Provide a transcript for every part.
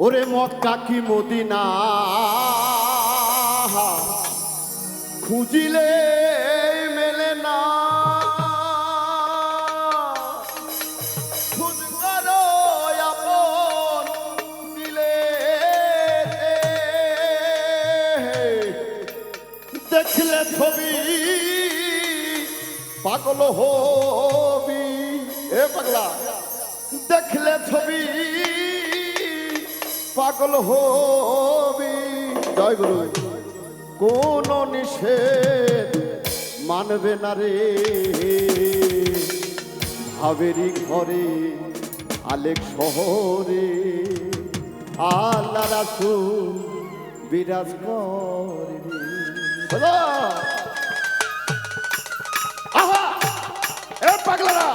ওরে মক্কা কি মদিনা খুঁজিলে মেলে না, খোঁজ করো আপন দিলে, দেখলে ছবি পাগল হবি। এ পাগলা, দেখলে ছবি পাগল হবি। জয় গুরু। কোন নিষেধ মানবে না রে, ভাবেরই ঘরে আলেক শহরে আল্লাহ রাসূল বিরাজ করে রে। আহা এ পাগলারা,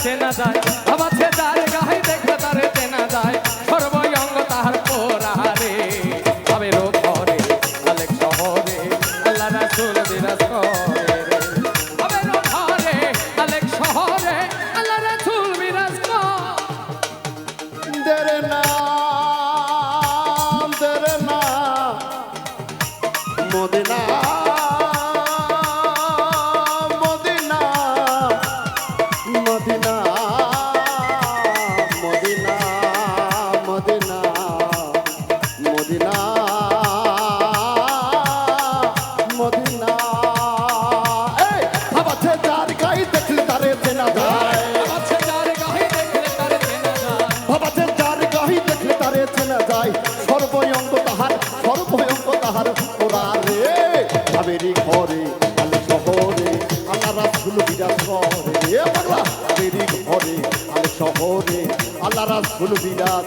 চেনা যায় ভাবাচ্ছে যার গায়ে দেখলে তারে চেনা যায় সর্বঙ্গ তাহার পোড়ারে ভাবের ঘরে আলেক শহরে আল্লাহ রাসূল বিরাজ করে রে ভাবের ঘরে আলেক শহরে আল্লাহ রাসূল বিরাজ করে দেরে না Medina Medina Medina Medina Medina Medina Medina এই ভাবাচ্ছে যার গায়ে দেখলে তারে চেনা যায় ভাবাচ্ছে যার গায়ে দেখলে তারে চেনা যায় ভাবাচ্ছে যার গায়ে দেখলে তারে চেনা যায় সর্বঙ্গ তাহার ওরা রে ভাবেরি ঘরে আলে শহরে আল্লাহ রাসূল বিরাজ করে রে পাগলা ভাবেরি ঘরে আলে শহরে আল্লাহ রাসূল বিরাজ